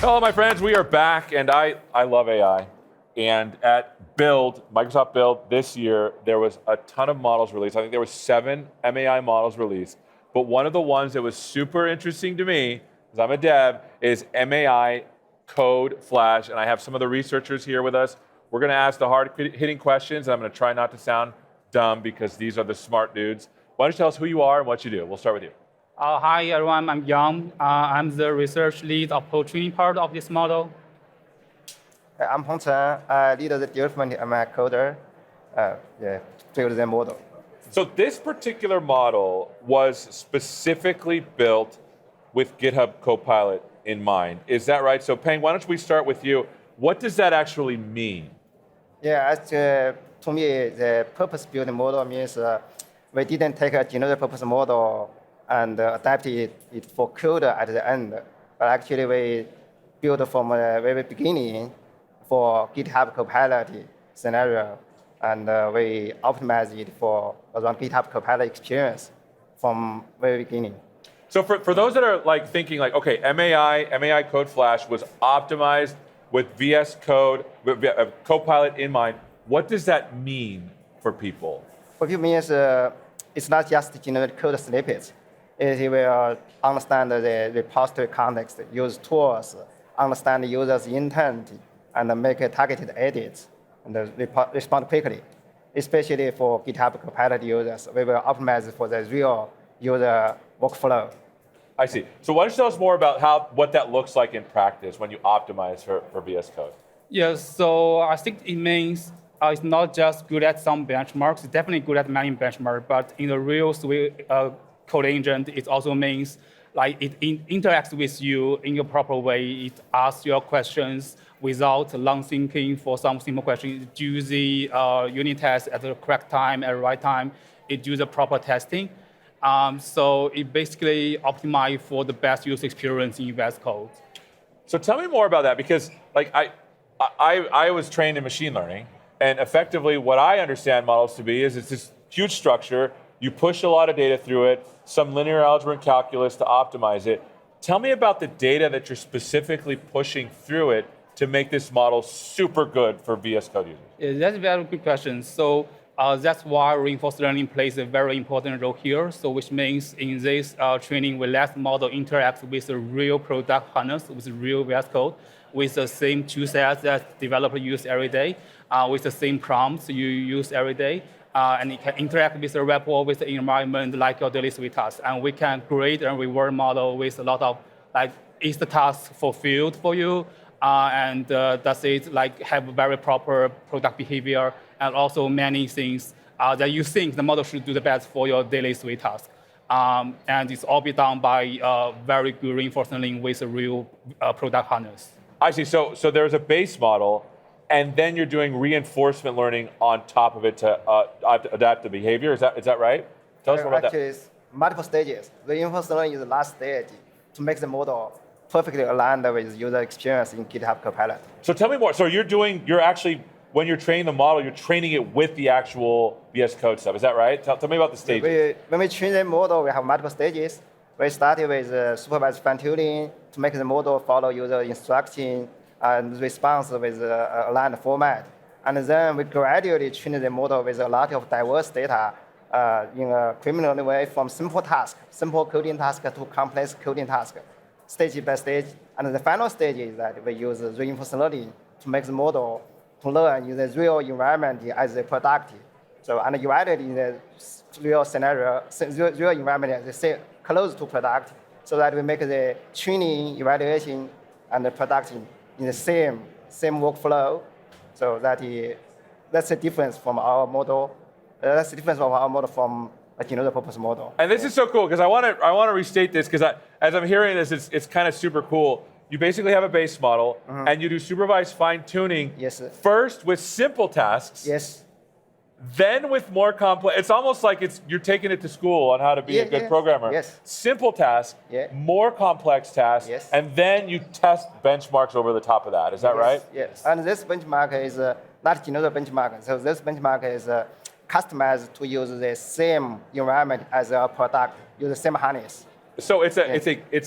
Hello, my friends. We are back, and I love AI. And at Build, Microsoft Build, this year, there was a ton of models released. I think there were 7 MAI models released. But one of the ones that was super interesting to me, because I'm a dev, is MAI Code Flash. And I have some of the researchers here with us. We're going to ask the hard-hitting questions, and I'm going to try not to sound dumb because these are the smart dudes. Why don't you tell us who you are and what you do? We'll start with you. Hi, everyone. I'm Yang. I'm the research lead of the training part of this model. I'm Pengcheng. I lead the development of my coder, build the model. So this particular model was specifically built with GitHub Copilot in mind. Is that right? So Peng, why don't we start with you? What does that actually mean? Yeah, to me, the purpose-built model means we didn't take a general purpose model and adapted it for code at the end, but actually we built from the very beginning for GitHub Copilot scenario, and we optimize it for around GitHub Copilot experience from very beginning. So for those that are like thinking like, okay, MAI Code Flash was optimized with VS Code, with Copilot in mind, what does that mean for people? What it means it's not just generate code snippets. It will understand the repository context, use tools, understand the user's intent, and make targeted edits and respond quickly. Especially for GitHub Copilot users, we will optimize for the real user workflow. I see. So why don't you tell us more about what that looks like in practice when you optimize for VS Code? Yes, so I think it means it's not just good at some benchmarks. It's definitely good at many benchmarks, but in the real code engine, it also means like it interacts with you in a proper way. It asks your questions without long thinking for some simple questions. It do the unit test at the correct time, at the right time. It do the proper testing. So it basically optimizes for the best user experience in VS Code. So tell me more about that, because like I was trained in machine learning, and effectively what I understand models to be is it's this huge structure. You push a lot of data through it, some linear algebra and calculus to optimize it. Tell me about the data that you're specifically pushing through it to make this model super good for VS Code users. Yeah, that's a very good question. So that's why reinforcement learning plays a very important role here. So which means in this training, we let the model interact with the real product harness, with the real VS Code, with the same tool sets that developers use every day, with the same prompts you use every day. And it can interact with the repo, with the environment, like your daily suite tasks. And we can create and reward model with a lot of, like, is the task fulfilled for you? And does it like have very proper product behavior? And also many things that you think the model should do the best for your daily suite task. And it's all be done by very good reinforcement learning with a real product harness. I see. So there's a base model, and then you're doing reinforcement learning on top of it to adapt the behavior. Is that right? Tell us more about that. Actually, it's multiple stages. Reinforcement learning is the last stage to make the model perfectly aligned with user experience in GitHub Copilot. So tell me more. So you're actually, when you're training the model, you're training it with the actual VS Code stuff. Is that right? Tell me about the stages. When we train the model, we have multiple stages. We started with supervised fine-tuning to make the model follow user instruction and response with aligned format. And then we gradually train the model with a lot of diverse data in a criminal way, from simple coding task to complex coding task, stage by stage. And the final stage is that we use reinforcement learning to make the model to learn in the real environment as a product. So, and evaluate in the real scenario, real environment as close to product, so that we make the training, evaluation, and the production in the same workflow. So that's the difference from our model. That's the difference of our model from a general purpose model. And this is so cool, because I want to restate this, because as I'm hearing this, it's kind of super cool. You basically have a base model, and you do supervised fine-tuning first with simple tasks, then with more complex. It's almost like you're taking it to school on how to be a good programmer. Simple tasks, more complex tasks, and then you test benchmarks over the top of that. Is that right? Yes. And this benchmark is not general benchmark. So this benchmark is customized to use the same environment as our product, use the same harness. So it's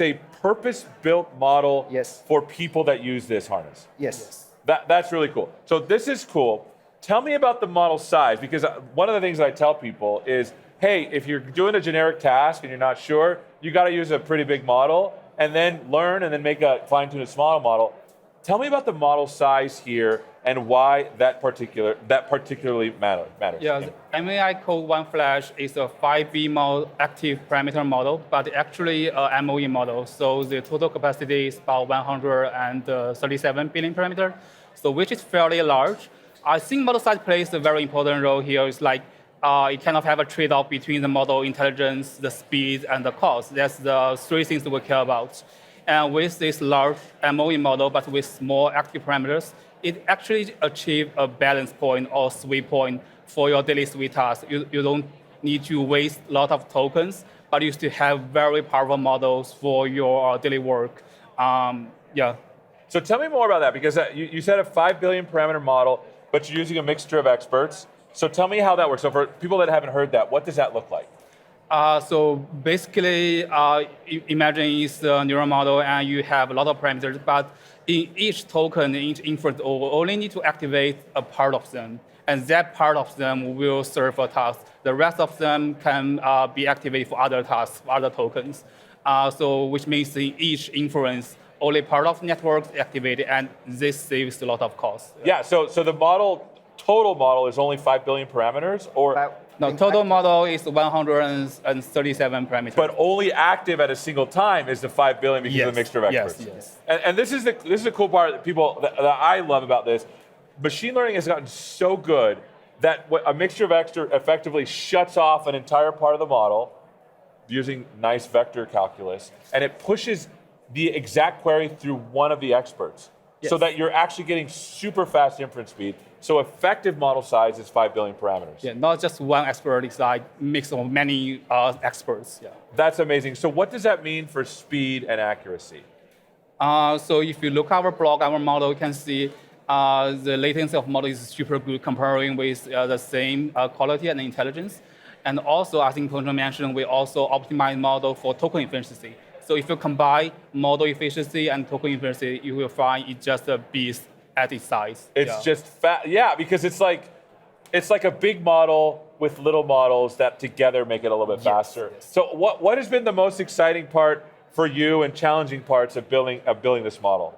a purpose-built model Yes. for people that use this harness. Yes. That's really cool. So this is cool. Tell me about the model size, because one of the things I tell people is, hey, if you're doing a generic task and you're not sure, you got to use a pretty big model and then learn and then make a fine-tune a smaller model. Tell me about the model size here and why that particularly matters. Yeah, the MAI code 𝗦𝗫𝗀𝗀𝗃 is a 5B model, active parameter model, but actually a MOE model. So the total capacity is about 137 billion parameter, so which is fairly large. I think model size plays a very important role here. It's like it kind of have a trade-off between the model intelligence, the speed, and the cost. That's the three things that we care about. And with this large MOE model, but with small active parameters, it actually achieves a balance point or sweet point for your daily sweet task. You don't need to waste a lot of tokens, but you still have very powerful models for your daily work. Yeah. So tell me more about that, because you said a 5 billion parameter model, but you're using a mixture of experts. So tell me how that works. So for people that haven't heard that, what does that look like? So basically, imagine it's a neural model and you have a lot of parameters, but in each token, in each inference, we only need to activate a part of them. And that part of them will serve a task. The rest of them can be activated for other tasks, for other tokens. So which means in each inference, only part of the network is activated, and this saves a lot of cost. Yeah, so the total model is only 5 billion parameters, or? No, total model is 137 parameters. But only active at a single time is the 5 billion because of the mixture of experts. Yes. And this is the cool part that I love about this. Machine learning has gotten so good that a mixture of experts effectively shuts off an entire part of the model using nice vector calculus, and it pushes the exact query through one of the experts, so that you're actually getting super fast inference speed. So effective model size is 5 billion parameters. Yeah, not just one expert, it's like a mix of many experts. Yeah. That's amazing. So what does that mean for speed and accuracy? So if you look at our blog, our model, you can see the latency of model is super good comparing with the same quality and intelligence. And also, I think Pengcheng mentioned, we also optimize model for token efficiency. So if you combine model efficiency and token efficiency, you will find it's just a beast at its size. It's just fast. Yeah, because it's like a big model with little models that together make it a little bit faster. Yes. So what has been the most exciting part for you and challenging parts of building this model?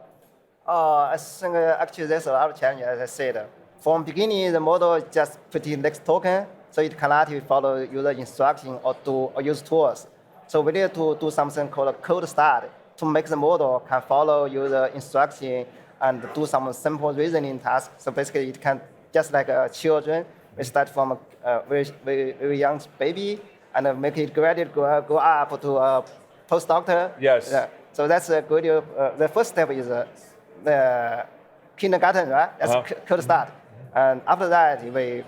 I think actually there's a lot of challenges, as I said. From beginning, the model is just put in next token, so it cannot follow user instruction or use tools. So we need to do something called a cold start to make the model can follow user instruction and do some simple reasoning tasks. So basically, it can, just like children, we start from a very young baby and make it gradually go up to a postdoctor. Yes. So that's a good, the first step is the kindergarten, right? That's a cold start. And after that, we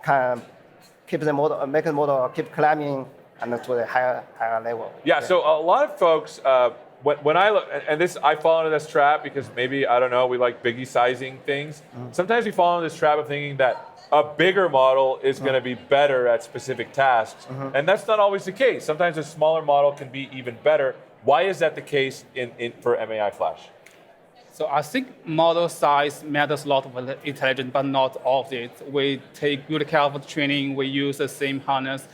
can keep the model, make the model keep climbing and to the higher level. Yeah, so a lot of folks, when I look, and this, I fall into this trap because maybe, I don't know, we like biggie sizing things. Sometimes we fall into this trap of thinking that a bigger model is going to be better at specific tasks. And that's not always the case. Sometimes a smaller model can be even better. Why is that the case for MAI Flash? So I think model size matters a lot of intelligence, but not all of it. We take good care of the training. We use the same harness,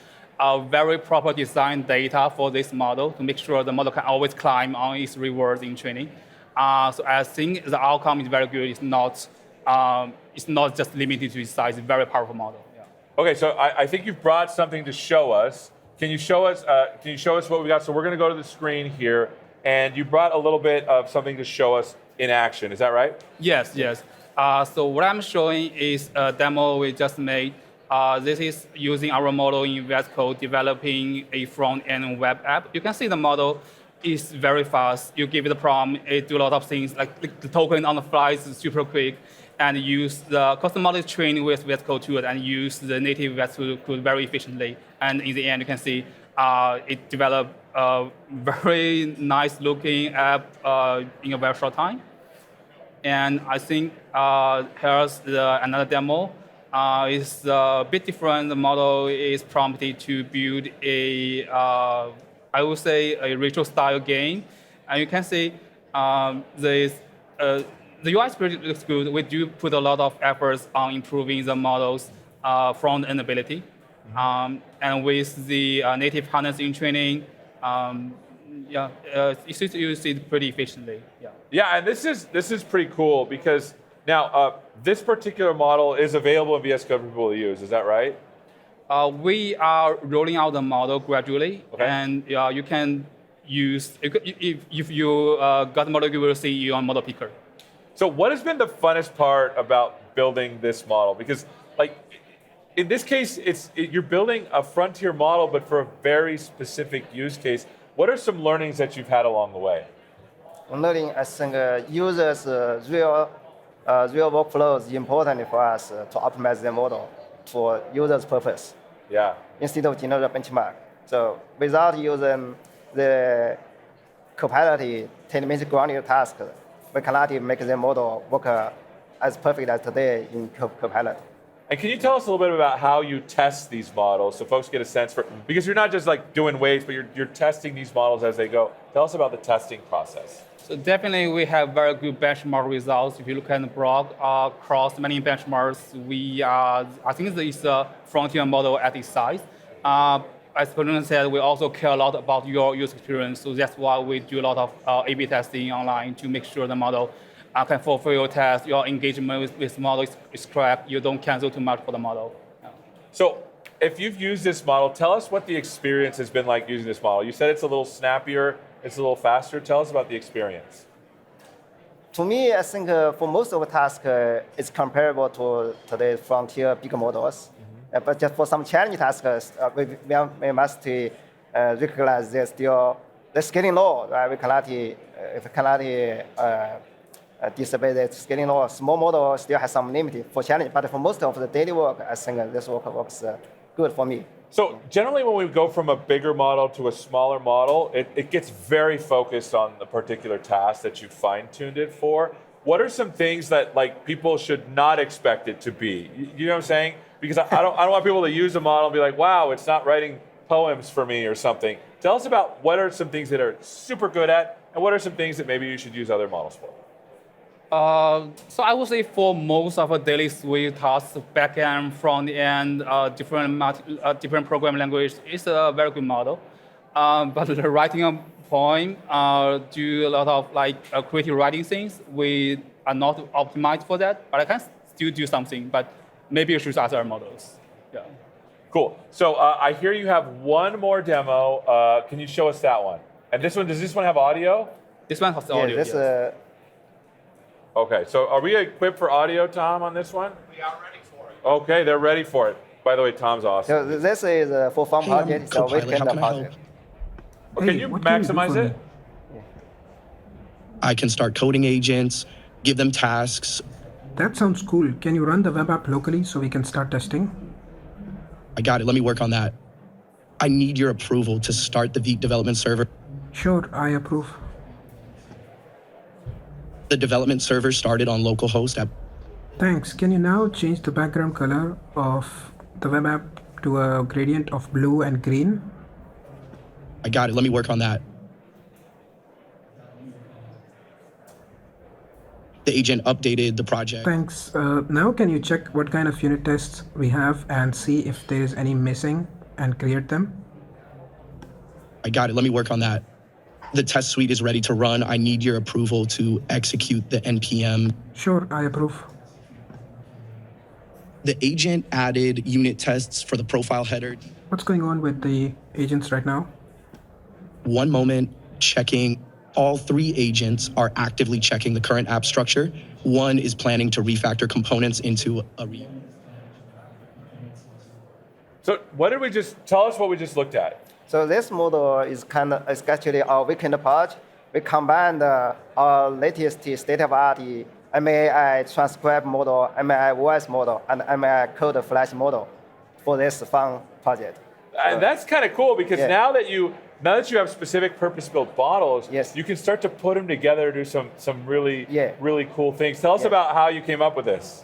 very proper design data for this model to make sure the model can always climb on its rewards in training. So I think the outcome is very good. It's not just limited to its size. It's a very powerful model. Yeah. Okay, so I think you've brought something to show us. Can you show us what we got? So we're going to go to the screen here, and you brought a little bit of something to show us in action. Is that right? Yes. So what I'm showing is a demo we just made. This is using our model in VS Code, developing a front-end web app. You can see the model is very fast. You give it a prompt, it do a lot of things, like the token on the fly is super quick, and use the custom model is trained with VS Code tools and use the native VS Code very efficiently. And in the end, you can see it developed a very nice looking app in a very short time. And I think here's another demo. It's a bit different. The model is prompted to build a I would say, a retro style game. And you can see the UI looks good. We do put a lot of efforts on improving the model's front-end ability. And with the native harnessing training, it's used it pretty efficiently. Yeah, and this is pretty cool because now this particular model is available in VS Code for people to use. Is that right? We are rolling out the model gradually, Okay. and you can use if you got the model, you will see you on Model Picker. So what has been the funnest part about building this model? Because like in this case, you're building a frontier model, but for a very specific use case. What are some learnings that you've had along the way? Learning, I think users' real workflows is important for us to optimize the model for users' purpose. Yeah. Instead of general benchmark. So without using the Copilot 10 minutes grounding task, we cannot make the model work as perfect as today in Copilot. And can you tell us a little bit about how you test these models so folks get a sense for, because you're not just like doing weights, but you're testing these models as they go. Tell us about the testing process. So definitely we have very good benchmark results. If you look at the blog across many benchmarks, I think it's a frontier model at its size. As Pengcheng said, we also care a lot about your user experience. So that's why we do a lot of A/B testing online to make sure the model can fulfill your test, your engagement with the model is correct, you don't cancel too much for the model. So if you've used this model, tell us what the experience has been like using this model. You said it's a little snappier, it's a little faster. Tell us about the experience. To me, I think for most of the tasks, it's comparable to today's frontier big models. But just for some challenging tasks, we must recognize there's still the scaling law, right? We cannot disable the scaling law. Small model still has some limit for challenge, but for most of the daily work, I think this work works good for me. So generally when we go from a bigger model to a smaller model, it gets very focused on the particular task that you fine-tuned it for. What are some things that like people should not expect it to be? You know what I'm saying? Because I don't want people to use a model and be like, wow, it's not writing poems for me or something. Tell us about what are some things that are super good at, and what are some things that maybe you should use other models for? So I would say for most of our daily suite tasks, backend, front-end, different programming language, it's a very good model. But the writing a poem, do a lot of like creative writing things, we are not optimized for that, but I can still do something, but maybe you should ask other models. Yeah. Cool. So I hear you have one more demo. Can you show us that one? And this one, does this one have audio? This one has audio, yes. Okay, so are we equipped for audio, Tom, on this one? We are ready for it. Okay, they're ready for it. By the way, Tom's awesome. So this is for fun project. It's a weekend project. Can you maximize it? I can start coding agents, give them tasks. That sounds cool. Can you run the web app locally so we can start testing? I got it. Let me work on that. I need your approval to start the Vite development server. Sure, I approve. The development server started on localhost app. Thanks. Can you now change the background color of the web app to a gradient of blue and green? I got it. Let me work on that. The agent updated the project. Thanks. Now can you check what kind of unit tests we have and see if there is any missing and create them? I got it. Let me work on that. The test suite is ready to run. I need your approval to execute the NPM. Sure, I approve. The agent added unit tests for the profile header. What's going on with the agents right now? One moment, checking. All three agents are actively checking the current app structure. One is planning to refactor components into a So tell us what we just looked at. So this model is actually our weekend project. We combined our latest state-of-the-art MAI transcribe model, MAI voice model, and MAI code flash model for this fun project. And that's kind of cool because now that you have specific purpose-built models, you can start to put them together to do some really cool things. Tell us about how you came up with this.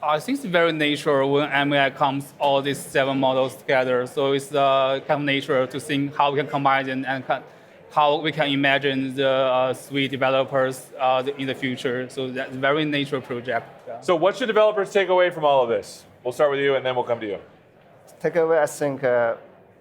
I think it's very natural when MAI comes all these 7 models together. So it's kind of natural to think how we can combine them and how we can imagine the Sui developers in the future. So that's a very natural project. Yeah. So what should developers take away from all of this? We'll start with you, and then we'll come to you. Take away, I think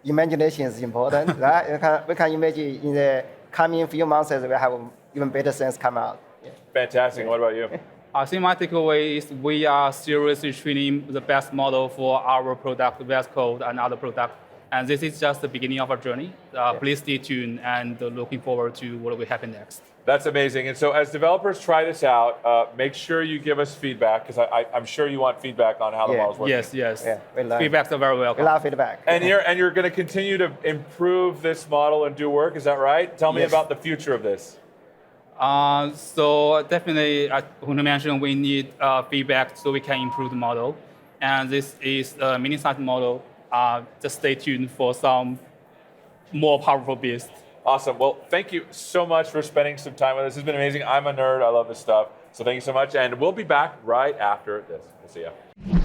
imagination is important, right? We can imagine in the coming few months we have even better things come out. Yeah. Fantastic. What about you? I think my takeaway is we are seriously training the best model for our product, VS Code, and other products. And this is just the beginning of our journey. Please stay tuned and looking forward to what will happen next. That's amazing. And so as developers try this out, make sure you give us feedback, because I'm sure you want feedback on how the model's working. Yes. Yeah, we love, Feedbacks are very welcome. we love feedback. And you're going to continue to improve this model and do work, is that right? Tell me about the future of this. So definitely, I want to mention we need feedback so we can improve the model. And this is a mini-sized model. Just stay tuned for some more powerful beasts. Awesome. Well, thank you so much for spending some time with us. This has been amazing. I'm a nerd. I love this stuff. So thank you so much. And we'll be back right after this. We'll see you.